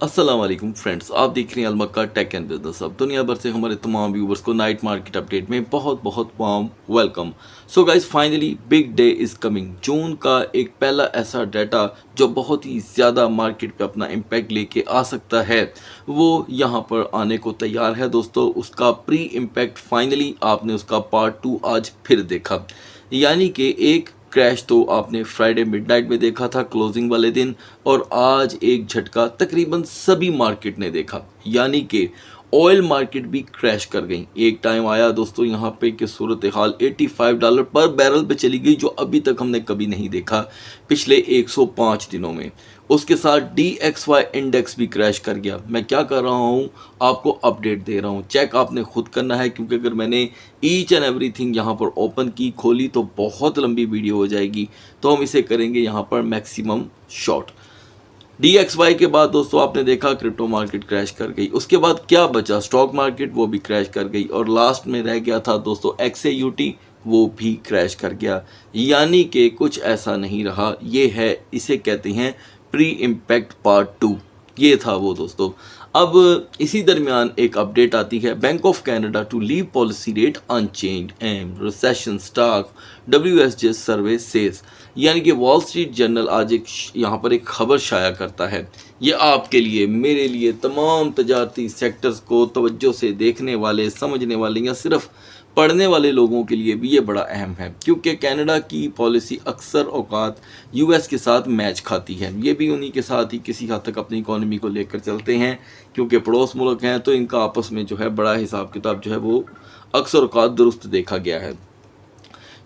अस्सलाम वालेकुम फ्रेंड्स, आप देख रहे हैं अलमक्का टेक एंड बिजनेस। अब दुनिया भर से हमारे तमाम व्यूवर्स को नाइट मार्केट अपडेट में बहुत बहुत warm welcome. So guys, finally big day is coming. जून का एक पहला ऐसा डाटा जो बहुत ही ज़्यादा मार्केट पे अपना इम्पैक्ट लेके आ सकता है, वो यहाँ पर आने को तैयार है दोस्तों। उसका प्री इम्पैक्ट फाइनली आपने उसका पार्ट 2 आज फिर देखा। यानी कि एक क्रैश तो आपने फ्राइडे मिडनाइट में देखा था क्लोजिंग वाले दिन, और आज एक झटका तकरीबन सभी मार्केट ने देखा। यानी कि ऑयल मार्केट भी क्रैश कर गई। एक टाइम आया दोस्तों यहाँ पे कि सूरत हाल $85 पर बैरल पे चली गई, जो अभी तक हमने कभी नहीं देखा पिछले 105 दिनों में। उसके साथ DXY इंडेक्स भी क्रैश कर गया। मैं क्या कर रहा हूँ, आपको अपडेट दे रहा हूँ, चेक आपने खुद करना है, क्योंकि अगर मैंने ईच एंड एवरीथिंग यहाँ पर ओपन की खोली तो बहुत लंबी वीडियो हो जाएगी। तो हम इसे करेंगे यहाँ पर मैक्सिमम शॉर्ट। DXY के बाद दोस्तों आपने देखा क्रिप्टो मार्केट क्रैश कर गई। उसके बाद क्या बचा, स्टॉक मार्केट, वो भी क्रैश कर गई। और लास्ट में रह गया था दोस्तों XAUT, वो भी क्रैश कर गया। यानी कि कुछ ऐसा नहीं रहा। ये है, इसे कहते हैं प्री इम्पैक्ट पार्ट 2। ये था वो दोस्तों। अब इसी दरमियान एक अपडेट आती है, bank of Canada to leave policy rate unchanged and recession stock WSJ survey says. यानी कि वॉल स्ट्रीट जर्नल आज एक यहाँ पर एक खबर शाया करता है। ये आपके लिए, मेरे लिए, तमाम तजारती सेक्टर्स को तवज्जो से देखने वाले, समझने वाले या सिर्फ पढ़ने वाले लोगों के लिए भी ये बड़ा अहम है, क्योंकि कनाडा की पॉलिसी अक्सर औकात US के साथ मैच खाती है। ये भी उन्हीं के साथ ही किसी हद तक अपनी इकोनॉमी को लेकर चलते हैं, क्योंकि पड़ोस मुल्क हैं, तो इनका आपस में जो है बड़ा हिसाब किताब जो है वो अक्सर औकात दुरुस्त देखा गया है।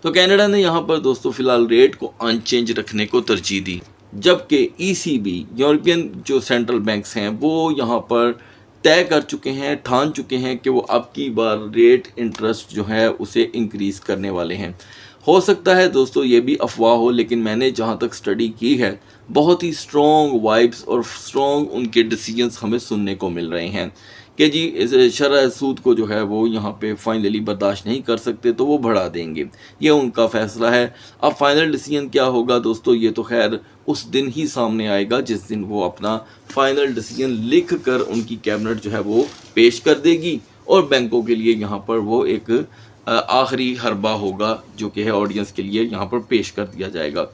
तो कनाडा ने यहाँ पर दोस्तों फ़िलहाल रेट को अनचेंज रखने को तरजीह दी, जबकि ECB, यूरोपियन जो सेंट्रल बैंक्स हैं, वो यहाँ पर तय कर चुके हैं, ठान चुके हैं कि वो अब की बार रेट इंटरेस्ट जो है उसे इंक्रीज़ करने वाले हैं। हो सकता है दोस्तों ये भी अफवाह हो, लेकिन मैंने जहाँ तक स्टडी की है, बहुत ही स्ट्रॉन्ग वाइब्स और स्ट्रॉन्ग उनके डिसीजंस हमें सुनने को मिल रहे हैं कि जी इस शरह सूद को जो है वो यहाँ पे फाइनली बर्दाश्त नहीं कर सकते, तो वो बढ़ा देंगे। ये उनका फ़ैसला है। अब फाइनल डिसीजन क्या होगा दोस्तों, ये तो खैर उस दिन ही सामने आएगा जिस दिन वो अपना फाइनल डिसीजन लिख कर उनकी कैबिनेट जो है वो पेश कर देगी, और बैंकों के लिए यहाँ पर वो एक आखिरी हरबा होगा जो कि है ऑडियंस के लिए यहाँ पर पेश कर दिया जाएगा।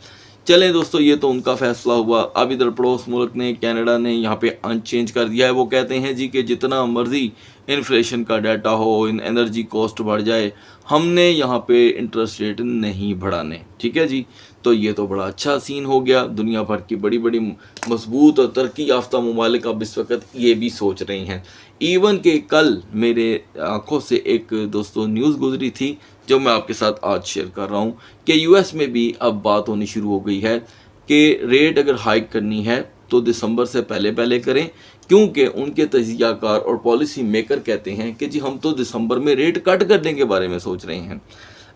चलें दोस्तों, ये तो उनका फैसला हुआ। अब इधर पड़ोस मुल्क ने, कनाडा ने यहाँ पे अनचेंज कर दिया है। वो कहते हैं जी कि जितना मर्जी इन्फ्लेशन का डाटा हो, इन एनर्जी कॉस्ट बढ़ जाए, हमने यहाँ पे इंटरेस्ट रेट नहीं बढ़ाने। ठीक है जी, तो ये तो बड़ा अच्छा सीन हो गया। दुनिया भर की बड़ी बड़ी मजबूत और तरक्की याफ्ता ममालिक अब इस वक्त ये भी सोच रही हैं। इवन के कल मेरे आंखों से एक दोस्तों न्यूज़ गुजरी थी, जो मैं आपके साथ आज शेयर कर रहा हूँ, कि US में भी अब बात होनी शुरू हो गई है कि रेट अगर हाइक करनी है तो दिसंबर से पहले पहले करें, क्योंकि उनके तजियाकार और पॉलिसी मेकर कहते हैं कि जी हम तो दिसंबर में रेट कट करने के बारे में सोच रहे हैं।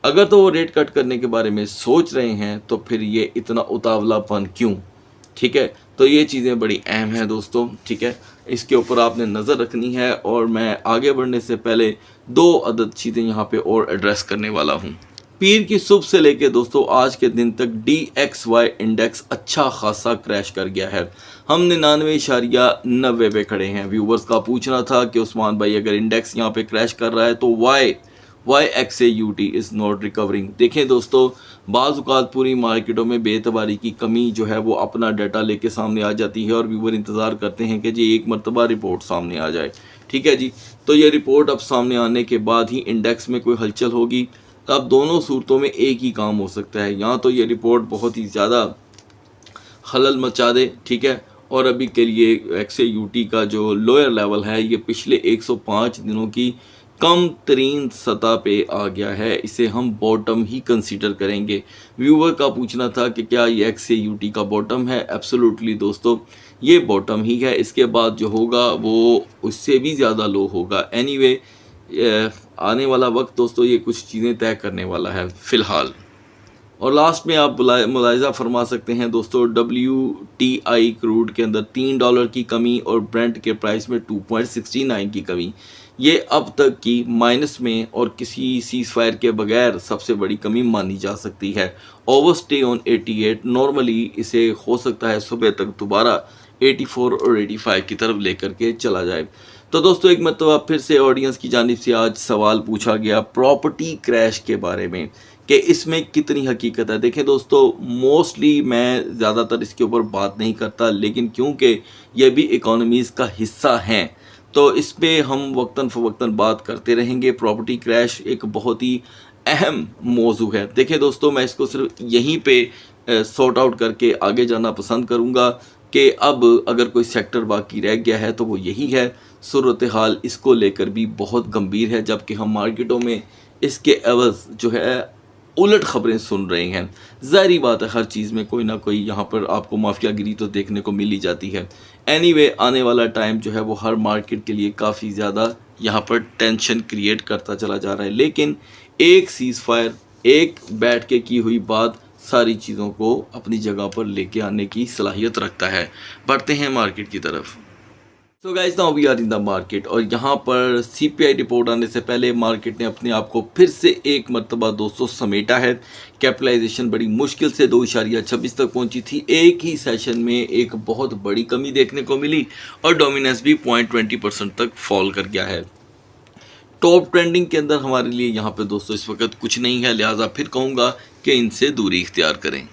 अगर तो वो रेट कट करने के बारे में सोच रहे हैं तो फिर ये इतना उतावलापन क्यों? ठीक है, तो ये चीज़ें बड़ी अहम हैं दोस्तों। ठीक है, इसके ऊपर आपने नज़र रखनी है, और मैं आगे बढ़ने से पहले 2 अदद चीज़ें यहाँ पे और एड्रेस करने वाला हूँ। पीर की सुबह से लेके दोस्तों आज के दिन तक DXY इंडेक्स अच्छा खासा क्रैश कर गया है। हम 99.90 पे खड़े हैं। व्यूवर्स का पूछना था कि उस्मान भाई, अगर इंडेक्स यहाँ पे क्रैश कर रहा है तो why XAUT is not recovering. देखें दोस्तों, बाज़ औक़ात पूरी मार्केटों में बेतबारी की कमी जो है वो अपना डाटा लेके सामने आ जाती है, और व्यूवर इंतज़ार करते हैं कि जी एक मरतबा रिपोर्ट सामने आ जाए। ठीक है जी, तो ये रिपोर्ट अब सामने आने के बाद ही इंडेक्स में कोई हलचल होगी। अब दोनों सूरतों में एक ही काम हो सकता है, या तो ये रिपोर्ट बहुत ही ज़्यादा खलल मचा दे, ठीक है, और अभी के लिए XAUT का जो लोअर लेवल है ये पिछले 105 दिनों की कम तरीन सतह पे आ गया है, इसे हम बॉटम ही कंसीडर करेंगे। व्यूवर का पूछना था कि क्या ये XAUT का बॉटम है। एब्सोल्युटली दोस्तों, ये बॉटम ही है। इसके बाद जो होगा वो उससे भी ज़्यादा लो होगा। एनीवे, आने वाला वक्त दोस्तों ये कुछ चीज़ें तय करने वाला है फ़िलहाल। और लास्ट में आप मुलाहिज़ा फरमा सकते हैं दोस्तों, WTI क्रूड के अंदर $3 की कमी और ब्रेंट के प्राइस में 2.69 की कमी। ये अब तक की माइनस में और किसी सीज़ फायर के बगैर सबसे बड़ी कमी मानी जा सकती है। ओवरस्टे ऑन 88, नॉर्मली इसे हो सकता है सुबह तक दोबारा 84 और 85 की तरफ लेकर के चला जाए। तो दोस्तों एक मतलब फिर से ऑडियंस की जानिब से आज सवाल पूछा गया प्रॉपर्टी क्रैश के बारे में कि इसमें कितनी हकीकत है। देखें दोस्तों, मोस्टली मैं ज़्यादातर इसके ऊपर बात नहीं करता, लेकिन क्योंकि ये भी इकोनॉमीज़ का हिस्सा हैं तो इस पे हम वक्तन फ़वक्तन बात करते रहेंगे। प्रॉपर्टी क्रैश एक बहुत ही अहम मौजू है। देखिए दोस्तों, मैं इसको सिर्फ यहीं पे सॉर्ट आउट करके आगे जाना पसंद करूँगा कि अब अगर कोई सेक्टर बाकी रह गया है तो वो यही है। सूरत हाल इसको लेकर भी बहुत गंभीर है, जबकि हम मार्केटों में इसके एवज़ जो है उलट खबरें सुन रहे हैं। ज़ाहिरी बात है, हर चीज़ में कोई ना कोई यहाँ पर आपको माफियागिरी तो देखने को मिल ही जाती है। एनीवे, आने वाला टाइम जो है वो हर मार्केट के लिए काफ़ी ज़्यादा यहाँ पर टेंशन क्रिएट करता चला जा रहा है, लेकिन एक सीज़ फायर, एक बैठ के की हुई बात सारी चीज़ों को अपनी जगह पर लेके आने की सलाहियत रखता है। बढ़ते हैं मार्केट की तरफ। तो guys, now we are in the market और यहाँ पर सीपीआई रिपोर्ट आने से पहले मार्केट ने अपने आप को फिर से एक मरतबा दोस्तों समेटा है। कैपिटलाइजेशन बड़ी मुश्किल से 2.26 तक पहुंची थी। एक ही सेशन में एक बहुत बड़ी कमी देखने को मिली और डोमिनेंस भी 0.20% तक फॉल कर गया है। टॉप ट्रेंडिंग के अंदर हमारे लिए यहाँ पे दोस्तों इस वक्त कुछ नहीं है, लिहाजा फिर कहूँगा कि इनसे दूरी इख्तियार करें।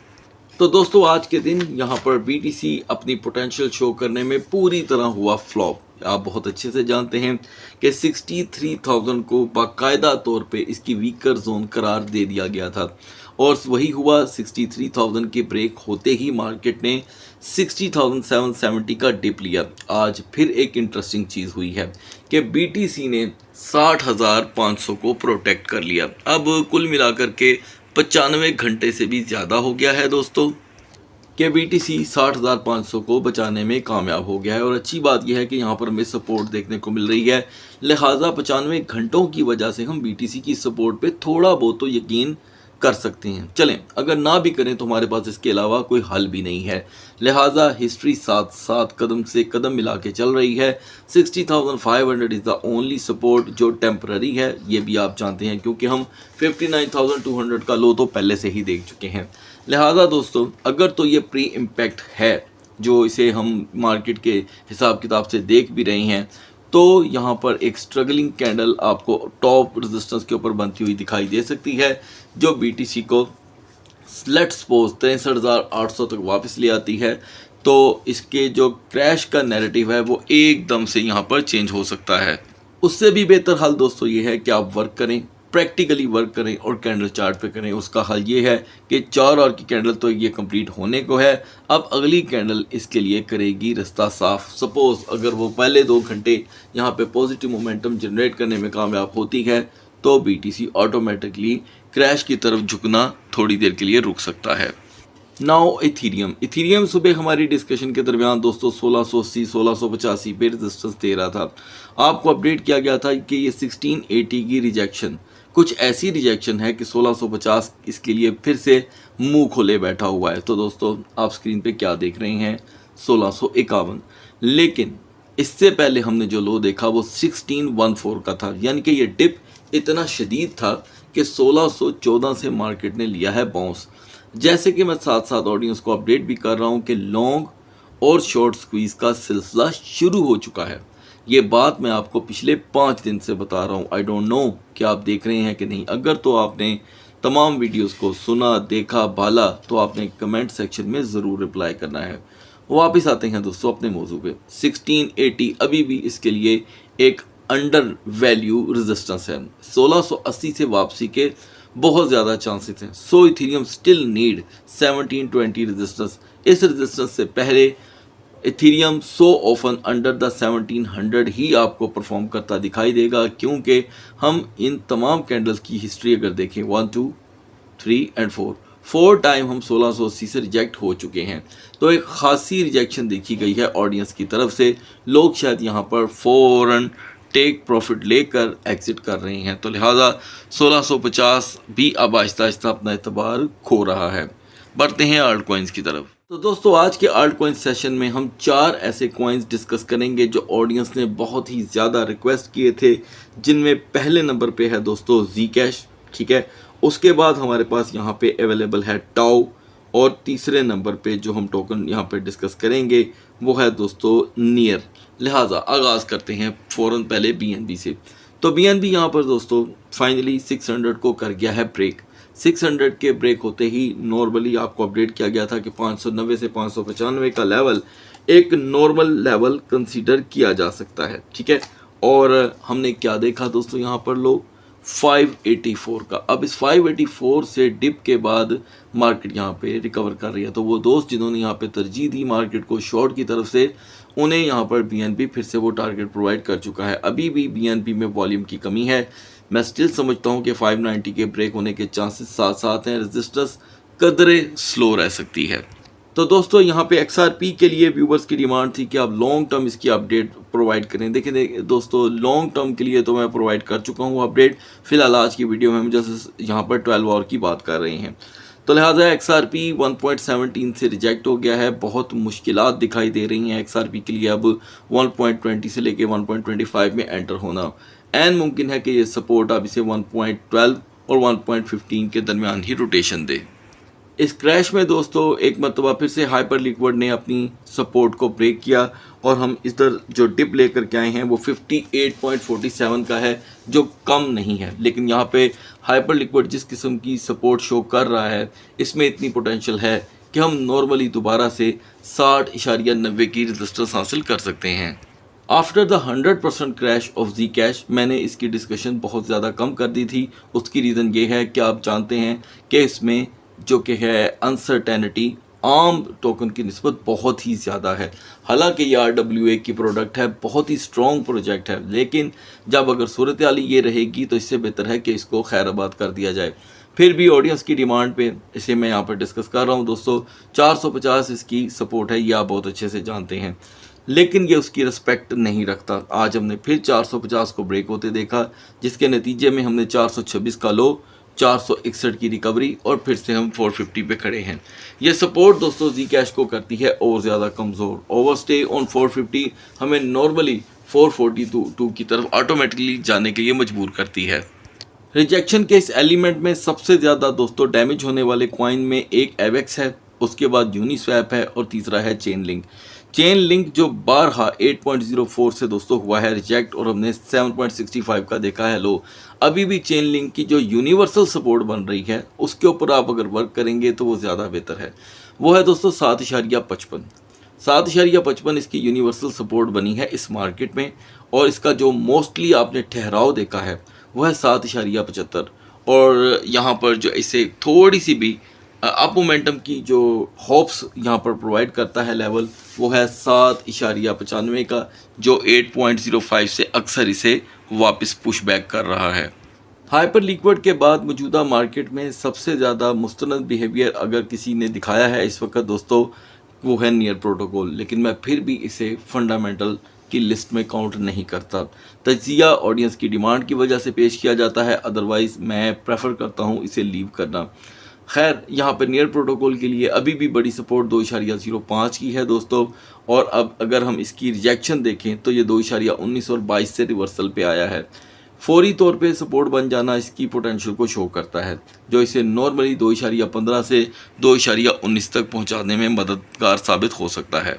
तो दोस्तों आज के दिन यहाँ पर बीटीसी अपनी पोटेंशियल शो करने में पूरी तरह हुआ फ्लॉप। आप बहुत अच्छे से जानते हैं कि 63,000 को बाकायदा तौर पे इसकी वीकर जोन करार दे दिया गया था और वही हुआ। 63,000 के ब्रेक होते ही मार्केट ने 60,770 का डिप लिया। आज फिर एक इंटरेस्टिंग चीज़ हुई है कि बीटीसी ने 60,500 को प्रोटेक्ट कर लिया। अब कुल मिलाकर के 95 घंटे से भी ज़्यादा हो गया है दोस्तों कि बीटीसी 60,500 को बचाने में कामयाब हो गया है। और अच्छी बात यह है कि यहाँ पर हमें सपोर्ट देखने को मिल रही है, लिहाजा 95 घंटों की वजह से हम बीटीसी की सपोर्ट पे थोड़ा बहुत तो यकीन कर सकते हैं। चलें, अगर ना भी करें तो हमारे पास इसके अलावा कोई हल भी नहीं है, लिहाजा हिस्ट्री साथ साथ कदम से कदम मिला के चल रही है। 60,500 इज़ द ओनली सपोर्ट जो टेम्पररी है, ये भी आप जानते हैं, क्योंकि हम 59,200 का लो तो पहले से ही देख चुके हैं। लिहाजा दोस्तों, अगर तो ये प्री इम्पैक्ट है जो इसे हम मार्केट के हिसाब किताब से देख भी रहे हैं, तो यहाँ पर एक स्ट्रगलिंग कैंडल आपको टॉप रेजिस्टेंस के ऊपर बनती हुई दिखाई दे सकती है, जो बीटीसी को लेट्स सपोज 63,800 तक वापस ले आती है। तो इसके जो क्रैश का नैरेटिव है वो एकदम से यहाँ पर चेंज हो सकता है। उससे भी बेहतर हाल दोस्तों ये है कि आप वर्क करें, प्रैक्टिकली वर्क करें और कैंडल चार्ट पे करें। उसका हल ये है कि 4 आवर की कैंडल तो ये कंप्लीट होने को है, अब अगली कैंडल इसके लिए करेगी रास्ता साफ। सपोज अगर वो पहले 2 घंटे यहाँ पे पॉजिटिव मोमेंटम जनरेट करने में कामयाब होती है तो बीटीसी ऑटोमेटिकली क्रैश की तरफ झुकना थोड़ी देर के लिए रुक सकता है। नाउ इथीरियम सुबह हमारी डिस्कशन के दरमियान दोस्तों 1680 1685 पे रेजिस्टेंस दे रहा था। आपको अपडेट किया गया था कि ये 1680 की रिजेक्शन कुछ ऐसी रिजेक्शन है कि 1650 इसके लिए फिर से मुंह खोले बैठा हुआ है। तो दोस्तों आप स्क्रीन पे क्या देख रहे हैं, 1651। लेकिन इससे पहले हमने जो लो देखा वो 1614 का था, यानी कि ये डिप इतना शदीद था कि 1614 से मार्केट ने लिया है बाउंस। जैसे कि मैं साथ साथ ऑडियंस को अपडेट भी कर रहा हूँ कि लॉन्ग और शॉर्ट स्क्वीज़ का सिलसिला शुरू हो चुका है। ये बात मैं आपको पिछले 5 दिन से बता रहा हूँ। आई डोंट नो कि आप देख रहे हैं कि नहीं। अगर तो आपने तमाम वीडियोस को सुना, देखा, भाला तो आपने कमेंट सेक्शन में ज़रूर रिप्लाई करना है। वापस आते हैं दोस्तों अपने मौजू पे। 1680 अभी भी इसके लिए एक अंडर वैल्यू रेजिस्टेंस है। 1680 से वापसी के बहुत ज़्यादा चांसेस हैं। सो इथेरियम स्टिल नीड 1720 रेजिस्टेंस। इस रेजिस्टेंस से पहले Ethereum so often under the 1700 ही आपको परफॉर्म करता दिखाई देगा, क्योंकि हम इन तमाम कैंडल्स की हिस्ट्री अगर देखें 1 2 3 एंड 4 टाइम हम 1680 से रिजेक्ट हो चुके हैं। तो एक खासी रिजेक्शन देखी गई है ऑडियंस की तरफ से। लोग शायद यहाँ पर फौरन टेक प्रॉफिट लेकर एग्जिट कर रहे हैं, तो लिहाजा 1650 भी अब आहिस्ता आहिस्ता अपना एतबार खो रहा है। बढ़ते हैं आल्ट कॉइन्स की तरफ। तो दोस्तों आज के आल्ट कॉइन्स सेशन में हम 4 ऐसे कॉइन्स डिस्कस करेंगे जो ऑडियंस ने बहुत ही ज़्यादा रिक्वेस्ट किए थे, जिनमें पहले नंबर पे है दोस्तों जी कैश, ठीक है। उसके बाद हमारे पास यहाँ पे अवेलेबल है टाओ, और तीसरे नंबर पे जो हम टोकन यहाँ पे डिस्कस करेंगे वो है दोस्तों नियर। लिहाजा आगाज़ करते हैं फ़ौरन पहले BNB से। तो BNB यहाँ पर दोस्तों फाइनली 600 को कर गया है ब्रेक। 600 के ब्रेक होते ही नॉर्मली आपको अपडेट किया गया था कि 590 से 595 का लेवल एक नॉर्मल लेवल कंसीडर किया जा सकता है, ठीक है। और हमने क्या देखा दोस्तों, यहाँ पर लो 584 का। अब इस 584 से डिप के बाद मार्केट यहाँ पे रिकवर कर रही है। तो वो दोस्त जिन्होंने यहाँ पे तरजीह दी मार्केट को शॉर्ट की तरफ से, उन्हें यहाँ पर BNB फिर से वो टारगेट प्रोवाइड कर चुका है। अभी भी BNB में वॉल्यूम की कमी है। मैं स्टिल समझता हूँ कि 590 के ब्रेक होने के चांसेस साथ साथ हैं। रेजिस्टेंस कदरे स्लो रह सकती है। तो दोस्तों यहाँ पे XRP के लिए व्यूवर्स की डिमांड थी कि आप लॉन्ग टर्म इसकी अपडेट प्रोवाइड करें। देखिए दोस्तों, लॉन्ग टर्म के लिए तो मैं प्रोवाइड कर चुका हूँ अपडेट। फिलहाल आज की वीडियो में हम जैसे यहाँ पर 12 आवर की बात कर रहे हैं, तो लिहाजा XRP 1.17 से रिजेक्ट हो गया है। बहुत मुश्किलात दिखाई दे रही हैं XRP के लिए अब 1.20 से लेके 1.25 में एंटर होना। एंड मुमकिन है कि ये सपोर्ट अब इसे 1.12 और 1.15 के दरमियान ही रोटेशन दे। इस क्रैश में दोस्तों एक मरतबा फिर से हाइपर लिक्विड ने अपनी सपोर्ट को ब्रेक किया और हम इधर जो डिप लेकर के आए हैं वो 58.47 का है, जो कम नहीं है। लेकिन यहाँ पे हाइपर लिक्विड जिस किस्म की सपोर्ट शो कर रहा है, इसमें इतनी पोटेंशियल है कि हम नॉर्मली दोबारा से 60.90 की रेजिस्टेंस हासिल कर सकते हैं। After the 100% crash of Zcash मैंने इसकी डिस्कशन बहुत ज़्यादा कम कर दी थी। उसकी रीज़न ये है कि आप जानते हैं कि इसमें जो कि है अनसर्टेनिटी आम टोकन की निस्बत बहुत ही ज़्यादा है। हालांकि ये RWA की प्रोडक्ट है, बहुत ही स्ट्रॉन्ग प्रोजेक्ट है, लेकिन जब अगर सूरत हाल ये रहेगी तो इससे बेहतर है कि इसको खैराबाद कर दिया जाए। फिर भी ऑडियंस की डिमांड पे इसे मैं यहाँ पर डिस्कस कर रहा हूँ दोस्तों। 450 इसकी सपोर्ट है, ये आप बहुत अच्छे से जानते हैं, लेकिन ये उसकी रिस्पेक्ट नहीं रखता। आज हमने फिर 450 को ब्रेक होते देखा, जिसके नतीजे में हमने 426 का लो, 461 की रिकवरी और फिर से हम 450 पे खड़े हैं। ये सपोर्ट दोस्तों Zcash को करती है और ज़्यादा कमज़ोर। ओवरस्टे ऑन 450 हमें नॉर्मली 442 की तरफ ऑटोमेटिकली जाने के लिए मजबूर करती है। रिजेक्शन के इस एलिमेंट में सबसे ज़्यादा दोस्तों डैमेज होने वाले कॉइन में एक एवेक्स है, उसके बाद यूनिस्वैप है और तीसरा है चेन लिंक। चेन लिंक जो बारहा 8.04 से दोस्तों हुआ है रिजेक्ट और हमने 7.65 का देखा है लो। अभी भी चेन लिंक की जो यूनिवर्सल सपोर्ट बन रही है उसके ऊपर आप अगर वर्क करेंगे तो वो ज़्यादा बेहतर है। वो है दोस्तों 7.55। 7.55 इसकी यूनिवर्सल सपोर्ट बनी है इस मार्केट में, और इसका जो मोस्टली आपने ठहराव देखा है वो है 7.75। और यहाँ पर जो इसे थोड़ी सी भी अप मोमेंटम की जो होप्स यहाँ पर प्रोवाइड करता है लेवल, वो है 7.95 का, जो 8.05 से अक्सर इसे वापस पुश बैक कर रहा है। हाइपर लिक्विड के बाद मौजूदा मार्केट में सबसे ज़्यादा मुस्तनद बिहेवियर अगर किसी ने दिखाया है इस वक्त दोस्तों, वो है नियर प्रोटोकॉल। लेकिन मैं फिर भी इसे फंडामेंटल की लिस्ट में काउंट नहीं करता। तजिया ऑडियंस की डिमांड की वजह से पेश किया जाता है, अदरवाइज़ मैं प्रेफर करता हूँ इसे लीव करना। खैर, यहाँ पर नियर प्रोटोकॉल के लिए अभी भी बड़ी सपोर्ट 2.05 की है दोस्तों। और अब अगर हम इसकी रिजेक्शन देखें तो ये 2.19 और 22 से रिवर्सल पे आया है। फौरी तौर पे सपोर्ट बन जाना इसकी पोटेंशियल को शो करता है, जो इसे नॉर्मली 2.15 से 2.19 तक पहुँचाने में मददगार साबित हो सकता है।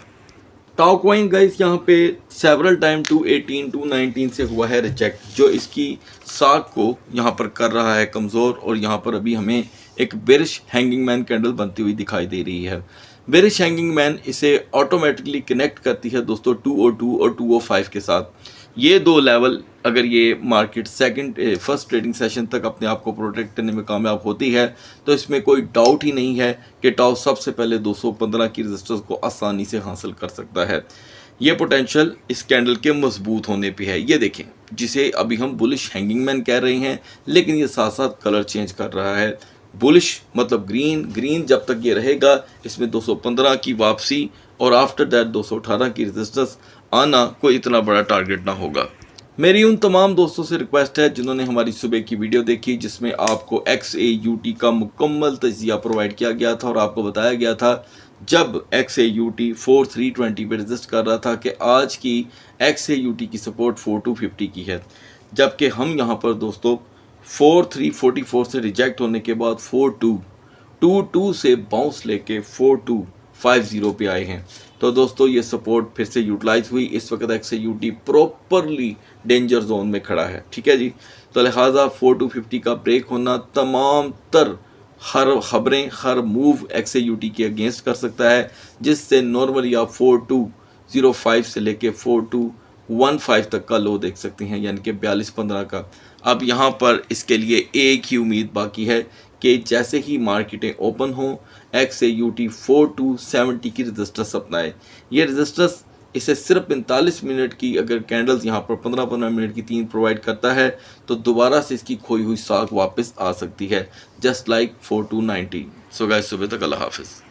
टाओ कॉइन गाइस यहाँ पे सेवरल टाइम 218 219 से हुआ है रिजेक्ट, जो इसकी साख को यहाँ पर कर रहा है कमज़ोर। और यहाँ पर अभी हमें एक बेरिश हैंगिंग मैन कैंडल बनती हुई दिखाई दे रही है। बेरिश हैंगिंग मैन इसे ऑटोमेटिकली कनेक्ट करती है दोस्तों 202 और 205 के साथ। ये दो लेवल अगर ये मार्केट फर्स्ट ट्रेडिंग सेशन तक अपने आप को प्रोटेक्ट करने में कामयाब होती है तो इसमें कोई डाउट ही नहीं है कि टाओ सबसे पहले 215 की रेजिस्टेंस को आसानी से हासिल कर सकता है। ये पोटेंशियल इस कैंडल के मजबूत होने पे है। ये देखें, जिसे अभी हम बुलिश हैंगिंग मैन कह रहे हैं, लेकिन ये साथ साथ कलर चेंज कर रहा है। बुलिश मतलब ग्रीन जब तक ये रहेगा इसमें 215 की वापसी और आफ्टर दैट 218 की रेजिस्टेंस आना कोई इतना बड़ा टारगेट ना होगा। मेरी उन तमाम दोस्तों से रिक्वेस्ट है जिन्होंने हमारी सुबह की वीडियो देखी, जिसमें आपको XAUT का मुकम्मल तजिया प्रोवाइड किया गया था और आपको बताया गया था जब XAUT 4320 पे रजिस्ट कर रहा था कि आज की XAUT की सपोर्ट 4250 की है, जबकि हम यहाँ पर दोस्तों 4344 से रिजेक्ट होने के बाद 22 से बाउंस लेके 4250 पे आए हैं। तो दोस्तों ये सपोर्ट फिर से यूटिलाइज हुई। इस वक्त XAUT प्रॉपरली डेंजर जोन में खड़ा है, ठीक है जी। तो लिहाजा 4250 का ब्रेक होना तमाम तर हर खबरें, हर मूव XAUT के अगेंस्ट कर सकता है, जिससे नॉर्मली आप 4205 से लेके 4215 तक का लो देख सकते हैं, यानी कि 4215 का। अब यहाँ पर इसके लिए एक ही उम्मीद बाकी है कि जैसे ही मार्केटें ओपन हों XAUT 4270 की रजिस्टर्स अपनाए। ये रजिस्टर्स इसे सिर्फ 45 मिनट की अगर कैंडल्स यहाँ पर 15-15 मिनट की 3 प्रोवाइड करता है तो दोबारा से इसकी खोई हुई साख वापस आ सकती है, जस्ट लाइक 4290। सो गाइस, सुबह तक अल्लाह हाफिज़।